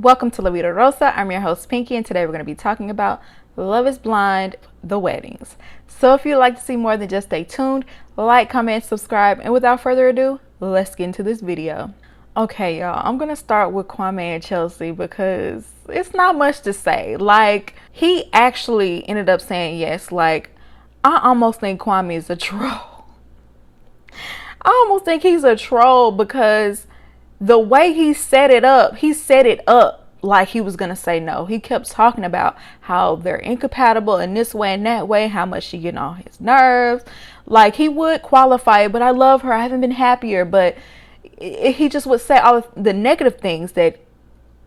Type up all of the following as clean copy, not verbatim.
Welcome to La Vida Rosa. I'm your host Pinky, and today we're going to be talking about Love is Blind, the weddings. So if you'd like to see more, then just stay tuned, like, comment, subscribe, and without further ado, let's get into this video. Okay, y'all, I'm going to start with Kwame and Chelsea because it's not much to say. Like, he actually ended up saying yes. Like, I almost think Kwame is a troll. I almost think he's a troll because the way he set it up like he was gonna say no. He kept talking about how they're incompatible in this way and that way, how much she getting on his nerves. Like, he would qualify it, but I love her, I haven't been happier. But he just would say all of the negative things that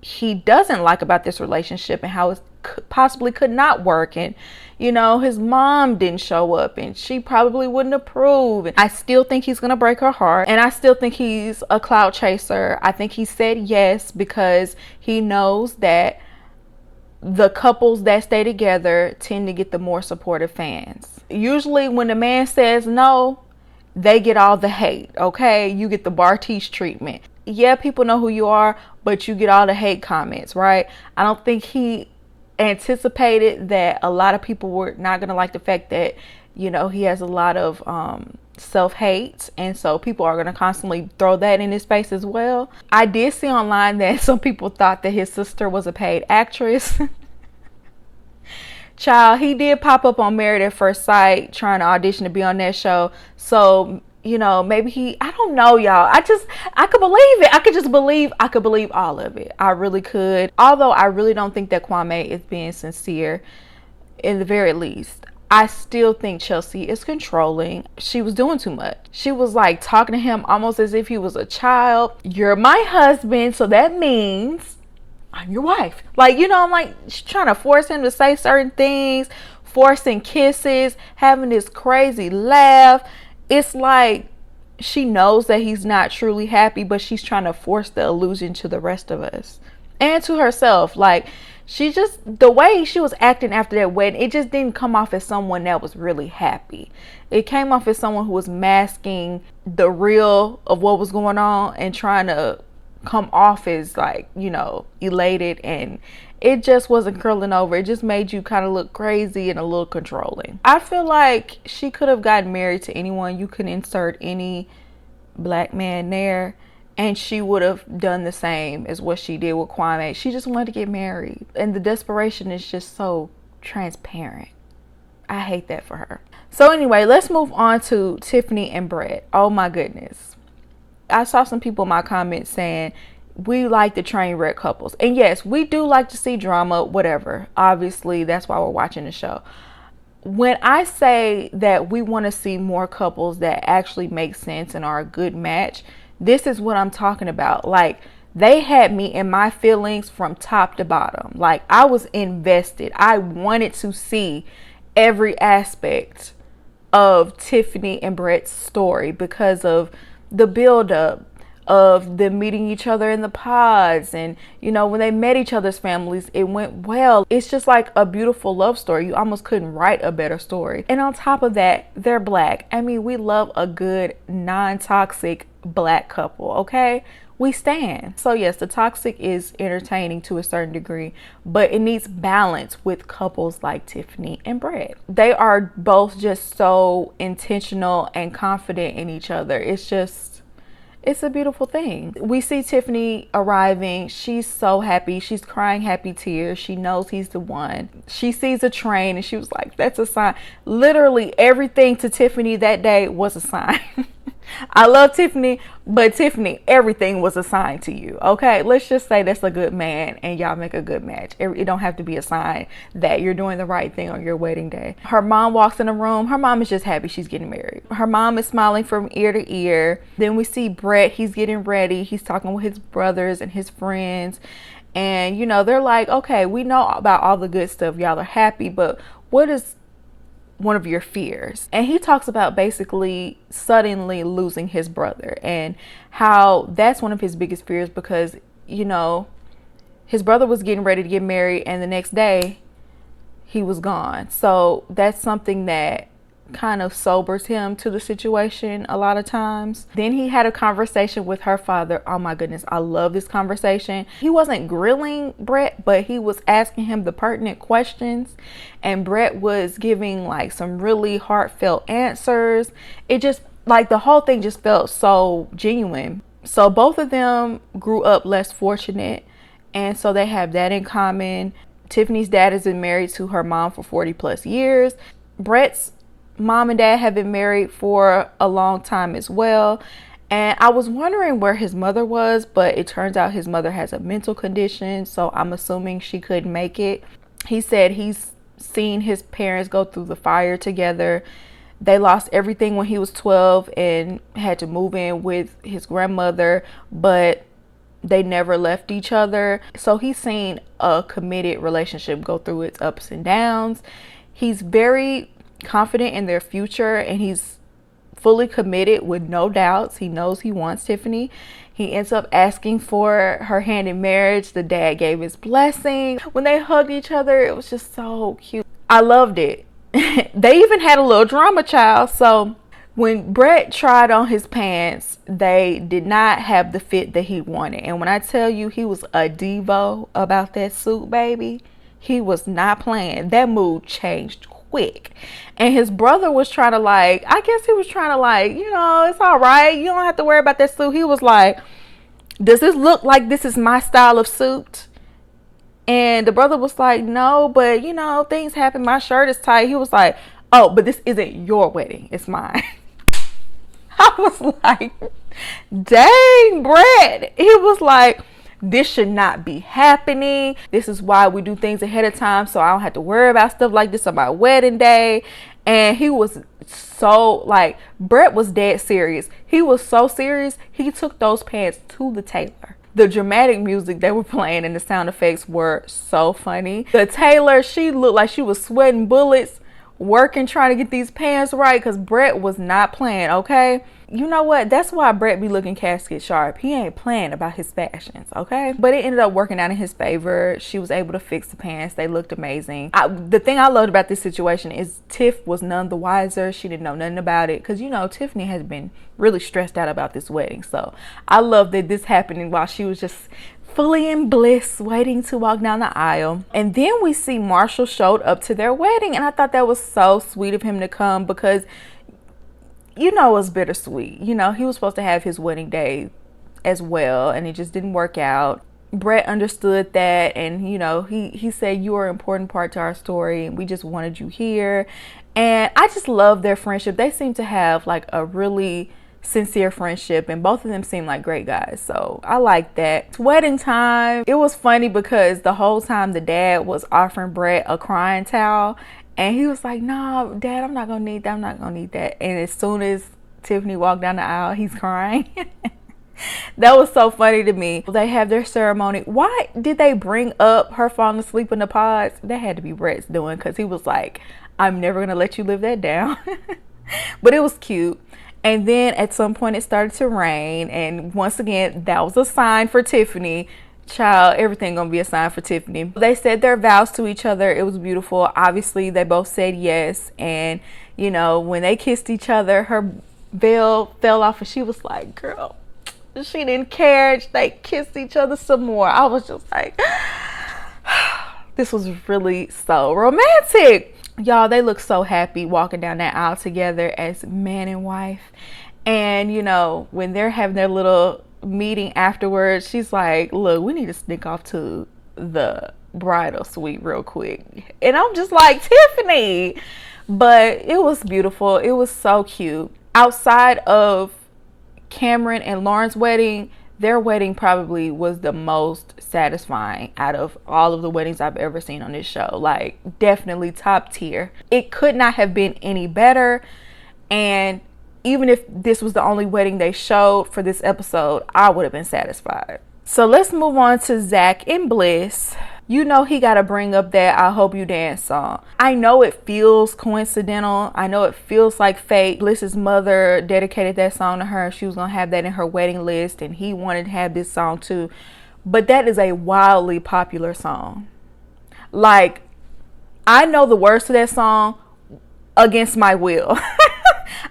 he doesn't like about this relationship and how it possibly could not work. And you know, his mom didn't show up and she probably wouldn't approve. I still think he's gonna break her heart, and I still think he's a clout chaser. I think he said yes because he knows that the couples that stay together tend to get the more supportive fans. Usually when the man says no, they get all the hate. Okay, you get the Bartiche treatment. Yeah, people know who you are, but you get all the hate comments, right? I don't think he anticipated that a lot of people were not going to like the fact that, you know, he has a lot of self-hate, and so people are going to constantly throw that in his face as well. I did see online that some people thought that his sister was a paid actress. Child, he did pop up on Married at First Sight trying to audition to be on that show. So, you know, maybe I don't know, y'all. I could believe it. I could believe all of it. I really could. Although I really don't think that Kwame is being sincere, in the very least. I still think Chelsea is controlling. She was doing too much. She was like talking to him almost as if he was a child. You're my husband, so that means I'm your wife. Like, you know, I'm like, she's trying to force him to say certain things, forcing kisses, having this crazy laugh. It's like she knows that he's not truly happy, but she's trying to force the illusion to the rest of us and to herself. Like, the way she was acting after that wedding, it just didn't come off as someone that was really happy. It came off as someone who was masking the real of what was going on and trying to come off as, like, you know, elated, and it just wasn't curling over. It just made you kind of look crazy and a little controlling. I feel like she could have gotten married to anyone. You could insert any black man there and she would have done the same as what she did with Kwame. She just wanted to get married, and the desperation is just so transparent. I hate that for her. So anyway, let's move on to Tiffany and Brad. Oh my goodness. I saw some people in my comments saying we like the train wreck couples. And yes, we do like to see drama, whatever. Obviously, that's why we're watching the show. When I say that we want to see more couples that actually make sense and are a good match, this is what I'm talking about. Like, they had me in my feelings from top to bottom. Like, I was invested. I wanted to see every aspect of Tiffany and Brett's story because of the build-up of them meeting each other in the pods, and you know, when they met each other's families, it went well. It's just like a beautiful love story. You almost couldn't write a better story. And on top of that, they're black. I mean, we love a good non-toxic black couple, okay? We stand. So yes, the toxic is entertaining to a certain degree, but it needs balance with couples like Tiffany and Brad. They are both just so intentional and confident in each other. It's a beautiful thing. We see Tiffany arriving. She's so happy. She's crying happy tears. She knows he's the one. She sees a train and she was like, that's a sign. Literally everything to Tiffany that day was a sign. I love Tiffany, but Tiffany, everything was a sign to you. Okay, let's just say that's a good man and y'all make a good match. It don't have to be a sign that you're doing the right thing on your wedding day. Her mom walks in the room. Her mom is just happy she's getting married. Her mom is smiling from ear to ear. Then we see Brett. He's getting ready. He's talking with his brothers and his friends. And, you know, they're like, okay, we know about all the good stuff. Y'all are happy, but what is one of your fears? And he talks about basically suddenly losing his brother and how that's one of his biggest fears because, you know, his brother was getting ready to get married and the next day he was gone. So that's something that kind of sobers him to the situation a lot of times. Then he had a conversation with her father. Oh my goodness, I love this conversation. He wasn't grilling Brett, but he was asking him the pertinent questions, and Brett was giving like some really heartfelt answers. It just, like, the whole thing just felt so genuine. So both of them grew up less fortunate, and so they have that in common. Tiffany's dad has been married to her mom for 40 plus years. Brett's mom and dad have been married for a long time as well. And I was wondering where his mother was, but it turns out his mother has a mental condition, so I'm assuming she couldn't make it. He said he's seen his parents go through the fire together. They lost everything when he was 12 and had to move in with his grandmother, but they never left each other. So he's seen a committed relationship go through its ups and downs. He's very confident in their future, and he's fully committed with no doubts. He knows he wants Tiffany. He ends up asking for her hand in marriage. The dad gave his blessing. When they hugged each other, it was just so cute. I loved it. They even had a little drama, child. So when Brett tried on his pants, they did not have the fit that he wanted. And when I tell you he was a divo about that suit, baby, he was not playing. That mood changed quick. And his brother was trying to, like, I guess he was trying to, like, you know, it's all right, you don't have to worry about that suit. He was like, does this look like this is my style of suit? And the brother was like, no, but you know, things happen, my shirt is tight. He was like, oh, but this isn't your wedding, it's mine. I was like, dang, Brett. He was like, this should not be happening. This is why we do things ahead of time, so I don't have to worry about stuff like this on my wedding day. And he was so, like, Brett was dead serious. He was so serious, he took those pants to the tailor. The dramatic music they were playing and the sound effects were so funny. The tailor, she looked like she was sweating bullets working, trying to get these pants right, because Brett was not playing, okay? You know what? That's why Brett be looking casket sharp. He ain't playing about his fashions, okay? But it ended up working out in his favor. She was able to fix the pants. They looked amazing. The thing I loved about this situation is Tiff was none the wiser. She didn't know nothing about it, because, you know, Tiffany has been really stressed out about this wedding. So I love that this happened while she was just fully in bliss, waiting to walk down the aisle. And then we see Marshall showed up to their wedding, and I thought that was so sweet of him to come, because, you know, it was bittersweet. You know, he was supposed to have his wedding day as well, and it just didn't work out. Brett understood that, and, you know, he said, you are an important part to our story, and we just wanted you here. And I just love their friendship. They seem to have like a really sincere friendship, and both of them seem like great guys, so I like that. It's wedding time. It was funny because the whole time the dad was offering Brett a crying towel, and he was like, nah, Dad, I'm not gonna need that, I'm not gonna need that. And as soon as Tiffany walked down the aisle, he's crying. That was so funny to me. They have their ceremony. Why did they bring up her falling asleep in the pods? That had to be Brett's doing, because he was like, I'm never gonna let you live that down. But it was cute. And then at some point it started to rain, and once again that was a sign for Tiffany. Child, everything gonna be a sign for Tiffany. They said their vows to each other. It was beautiful. Obviously they both said yes, and you know, when they kissed each other, her veil fell off and she was like, girl, she didn't care. They kissed each other some more. I was just like, this was really so romantic. Y'all, they look so happy walking down that aisle together as man and wife. And, you know, when they're having their little meeting afterwards, she's like, look, we need to sneak off to the bridal suite real quick. And I'm just like, Tiffany. But it was beautiful. It was so cute. Outside of Cameron and Lauren's wedding, their wedding probably was the most satisfying out of all of the weddings I've ever seen on this show. Like, definitely top tier. It could not have been any better. And even if this was the only wedding they showed for this episode, I would have been satisfied. So let's move on to Zach and Bliss. You know he got to bring up that I Hope You Dance song. I know it feels coincidental. I know it feels like fate. Bliss's mother dedicated that song to her. She was going to have that in her wedding list, and he wanted to have this song too. But that is a wildly popular song. Like, I know the words to that song against my will.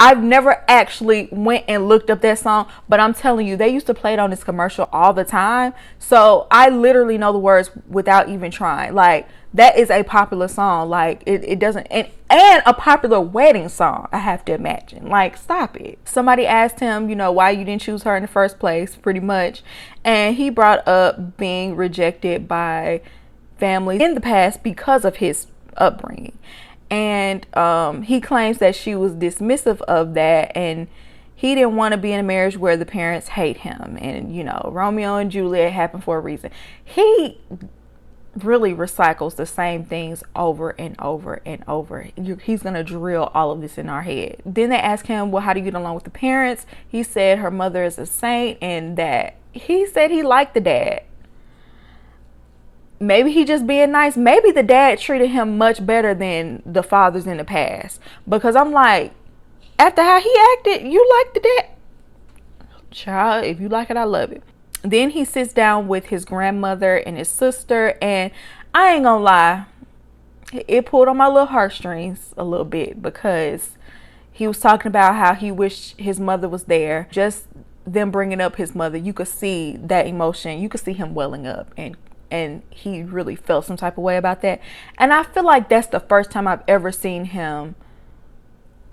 I've never actually went and looked up that song, but I'm telling you, they used to play it on this commercial all the time. So I literally know the words without even trying. Like, that is a popular song. Like, it doesn't, and a popular wedding song, I have to imagine. Like, stop it. Somebody asked him, you know, why you didn't choose her in the first place, pretty much. And he brought up being rejected by family in the past because of his upbringing. And he claims that she was dismissive of that, and he didn't want to be in a marriage where the parents hate him. And, you know, Romeo and Juliet happened for a reason. He really recycles the same things over and over and over. He's going to drill all of this in our head. Then they ask him, well, how do you get along with the parents? He said her mother is a saint, and that he said he liked the dad. Maybe he just being nice. Maybe the dad treated him much better than the fathers in the past. Because I'm like, after how he acted, you like the dad? Child, if you like it, I love it. Then he sits down with his grandmother and his sister. And I ain't gonna lie, it pulled on my little heartstrings a little bit. Because he was talking about how he wished his mother was there. Just them bringing up his mother, you could see that emotion. You could see him welling up, and he really felt some type of way about that. And I feel like that's the first time I've ever seen him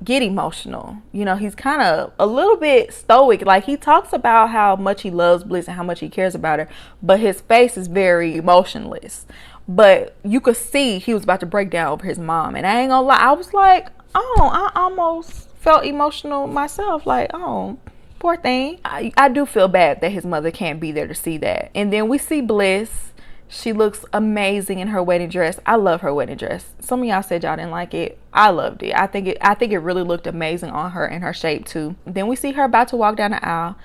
get emotional. You know, he's kind of a little bit stoic. Like, he talks about how much he loves Bliss and how much he cares about her, but his face is very emotionless. But you could see he was about to break down over his mom. And I ain't gonna lie, I was like, oh, I almost felt emotional myself. Like, oh, poor thing. I do feel bad that his mother can't be there to see that. And then we see Bliss. She looks amazing in her wedding dress. I love her wedding dress. Some of y'all said y'all didn't like it. I loved it. I think it really looked amazing on her and her shape too. Then we see her about to walk down the aisle.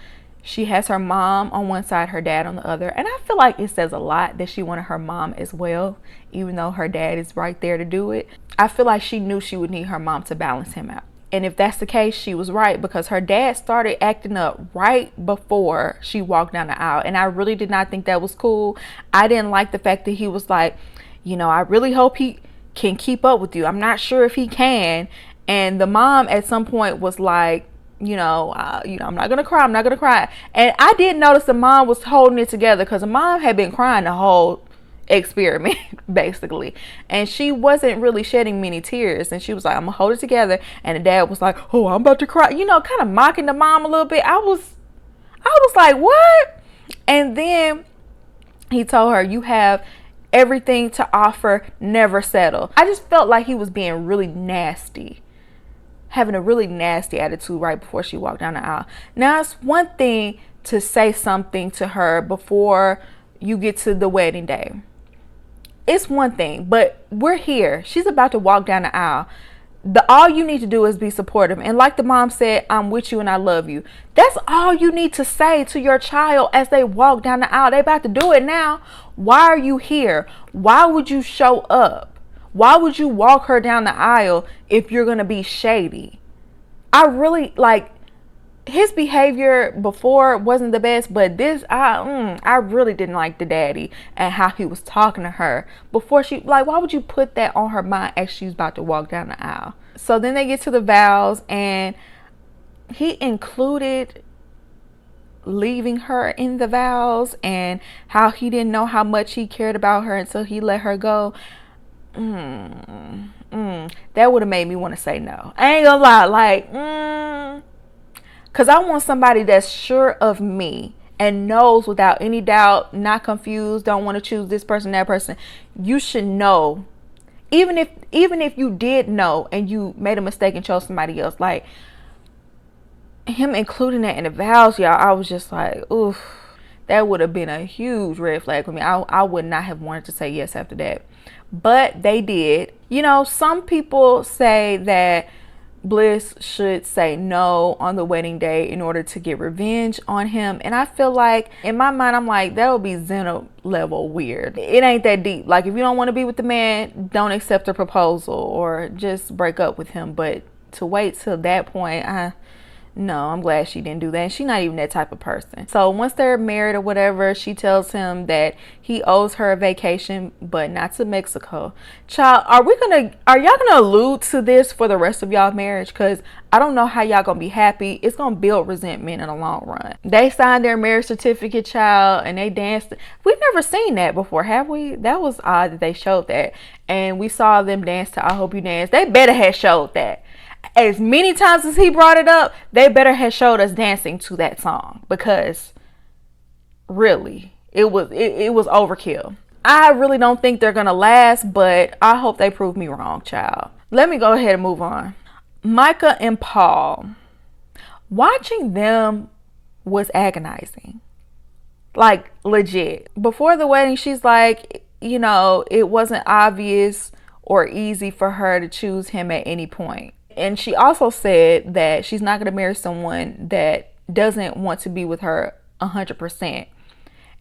She has her mom on one side, her dad on the other. And I feel like it says a lot that she wanted her mom as well, even though her dad is right there to do it. I feel like she knew she would need her mom to balance him out. And if that's the case, she was right, because her dad started acting up right before she walked down the aisle. And I really did not think that was cool. I didn't like the fact that he was like, you know, I really hope he can keep up with you. I'm not sure if he can. And the mom at some point was like, I'm not going to cry. I'm not going to cry. And I did notice the mom was holding it together, because the mom had been crying the whole experiment basically, and she wasn't really shedding many tears, and she was like, I'm gonna hold it together. And the dad was like, oh, I'm about to cry, kind of mocking the mom a little bit. I was like, what? And then he told her, you have everything to offer, never settle. I just felt like he was being really nasty, having a really nasty attitude right before she walked down the aisle. Now, it's one thing to say something to her before you get to the wedding day. It's one thing, but we're here. She's about to walk down the aisle. All you need to do is be supportive. And like the mom said, I'm with you and I love you. That's all you need to say to your child as they walk down the aisle. They about to do it now. Why are you here? Why would you show up? Why would you walk her down the aisle if you're going to be shady? I really his behavior before wasn't the best, but this, I really didn't like the daddy and how he was talking to her before she, why would you put that on her mind as she's about to walk down the aisle? So then they get to the vows, and he included leaving her in the vows and how he didn't know how much he cared about her until he let her go. That would have made me want to say no. I ain't gonna lie, because I want somebody that's sure of me and knows without any doubt, not confused, don't want to choose this person, that person. You should know, even if you did know and you made a mistake and chose somebody else, like him including that in the vows, y'all, I was just like, oof, that would have been a huge red flag for me. I would not have wanted to say yes after that, but they did. Some people say that Bliss should say no on the wedding day in order to get revenge on him. And I feel like, in my mind, I'm like, that would be Xena level weird. It ain't that deep. Like, if you don't want to be with the man, don't accept the proposal or just break up with him. But to wait till that point, No, I'm glad she didn't do that. And she's not even that type of person. So once they're married or whatever, she tells him that he owes her a vacation, but not to Mexico. Child, are y'all gonna allude to this for the rest of y'all marriage? Because I don't know how y'all gonna be happy. It's gonna build resentment in the long run. They signed their marriage certificate, child, and they danced. We've never seen that before, have we? That was odd that they showed that. And we saw them dance to I Hope You Dance. They better have showed that. As many times as he brought it up, they better have showed us dancing to that song, because really, it was overkill. I really don't think they're gonna last, but I hope they prove me wrong, child. Let me go ahead and move on. Micah and Paul. Watching them was agonizing. Like, legit. Before the wedding, she's like, it wasn't obvious or easy for her to choose him at any point. And she also said that she's not going to marry someone that doesn't want to be with her 100%.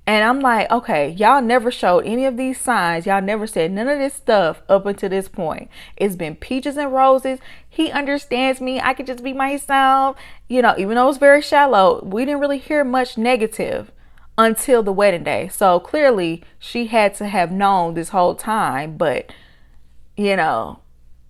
And I'm like, okay, y'all never showed any of these signs. Y'all never said none of this stuff up until this point. It's been peaches and roses. He understands me. I could just be myself. Even though it was very shallow, we didn't really hear much negative until the wedding day. So clearly she had to have known this whole time. But,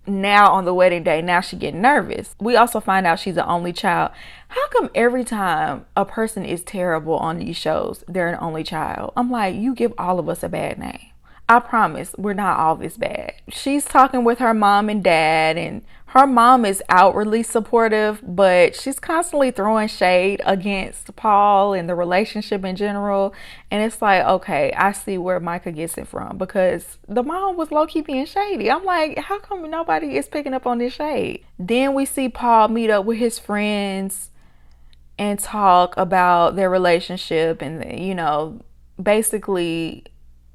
now on the wedding day, now she getting nervous. We also find out she's an only child. How come every time a person is terrible on these shows, they're an only child? I'm like, you give all of us a bad name. I promise we're not all this bad. She's talking with her mom and dad, and her mom is outwardly supportive, but she's constantly throwing shade against Paul and the relationship in general. And it's like, okay, I see where Micah gets it from, because the mom was low-key being shady. I'm like, how come nobody is picking up on this shade? Then we see Paul meet up with his friends and talk about their relationship, and basically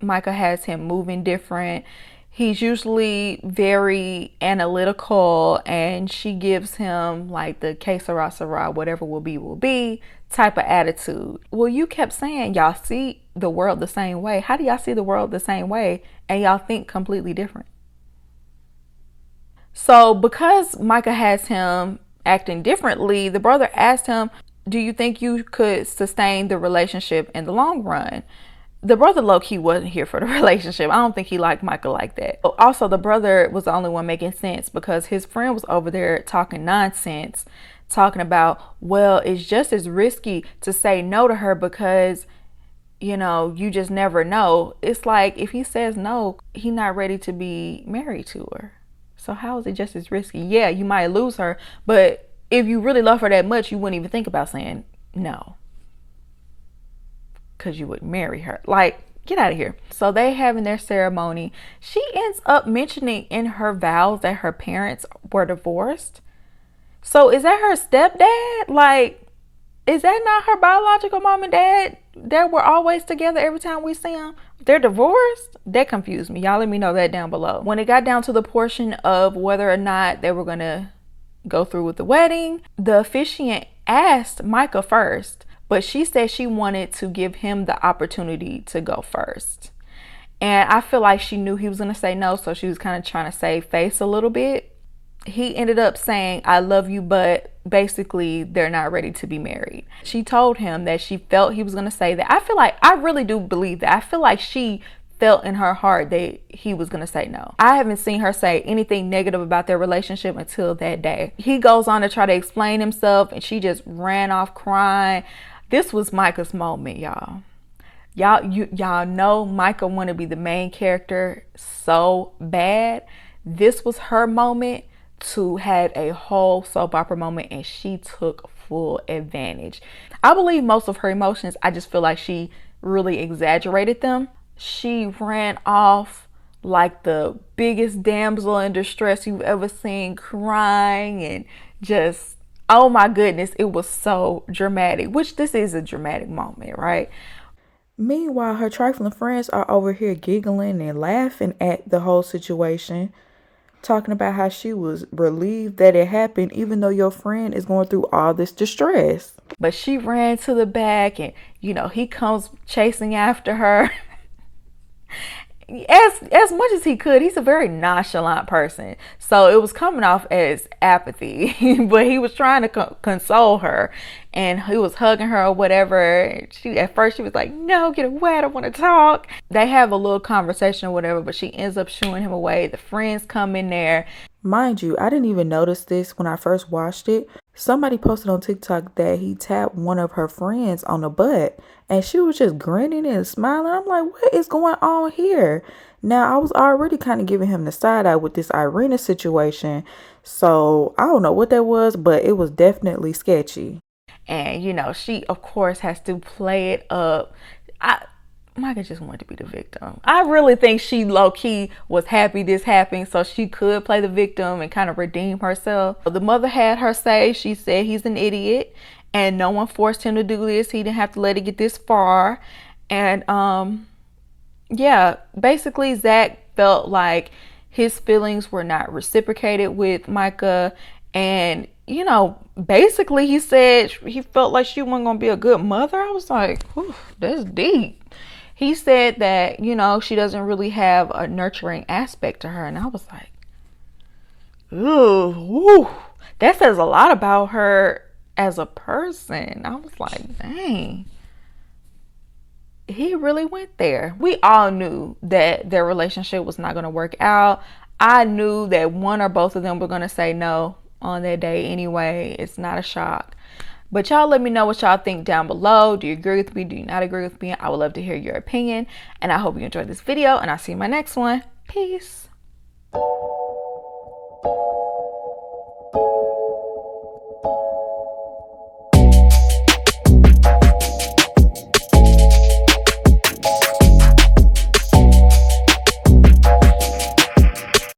Micah has him moving different. He's usually very analytical, and she gives him like the que sera, sera, whatever will be type of attitude. Well, you kept saying y'all see the world the same way. How do y'all see the world the same way and y'all think completely different? So because Micah has him acting differently, the brother asked him, do you think you could sustain the relationship in the long run? The brother low-key wasn't here for the relationship. I don't think he liked Micah like that. Also, the brother was the only one making sense, because his friend was over there talking nonsense, talking about, well, it's just as risky to say no to her because, you just never know. It's like, if he says no, he's not ready to be married to her. So how is it just as risky? Yeah, you might lose her, but if you really love her that much, you wouldn't even think about saying no, because you would marry her. Like, get out of here. So they having their ceremony. She ends up mentioning in her vows that her parents were divorced. So is that her stepdad? Like, is that not her biological mom and dad that were always together every time we see them? They're divorced? That confused me. Y'all let me know that down below. When it got down to the portion of whether or not they were going to go through with the wedding, the officiant asked Micah first, but she said she wanted to give him the opportunity to go first. And I feel like she knew he was going to say no, so she was kind of trying to save face a little bit. He ended up saying, I love you, but basically they're not ready to be married. She told him that she felt he was going to say that. I really do believe that. I feel like she felt in her heart that he was going to say no. I haven't seen her say anything negative about their relationship until that day. He goes on to try to explain himself, and she just ran off crying. This was Micah's moment, y'all. Y'all know Micah want to be the main character so bad. This was her moment to have a whole soap opera moment, and she took full advantage. I believe most of her emotions, I just feel like she really exaggerated them. She ran off like the biggest damsel in distress you've ever seen, crying and just, oh my goodness, it was so dramatic, which this is a dramatic moment, right? Meanwhile, her trifling friends are over here giggling and laughing at the whole situation, talking about how she was relieved that it happened, even though your friend is going through all this distress. But she ran to the back, and he comes chasing after her. as much as he could. He's a very nonchalant person, so it was coming off as apathy. But he was trying to console her, and he was hugging her or whatever. She at first she was like, no, get away, I don't want to talk. They have a little conversation or whatever, but she ends up shooing him away. The friends come in there. Mind you, I didn't even notice this when I first watched it. Somebody posted on TikTok that he tapped one of her friends on the butt, and she was just grinning and smiling. I'm like, what is going on here? Now, I was already kind of giving him the side eye with this Irina situation, so I don't know what that was, but it was definitely sketchy. And, you know, she, of course, has to play it up. Micah just wanted to be the victim. I really think she low-key was happy this happened so she could play the victim and kind of redeem herself. The mother had her say, she said he's an idiot and no one forced him to do this. He didn't have to let it get this far. And yeah, basically Zach felt like his feelings were not reciprocated with Micah. And, you know, basically he said he felt like she wasn't going to be a good mother. I was like, that's deep. He said that, you know, she doesn't really have a nurturing aspect to her. And I was like, ooh, that says a lot about her as a person. I was like, dang, he really went there. We all knew that their relationship was not going to work out. I knew that one or both of them were going to say no on that day anyway. It's not a shock. But y'all let me know what y'all think down below. Do you agree with me? Do you not agree with me? I would love to hear your opinion. And I hope you enjoyed this video. And I'll see you in my next one. Peace.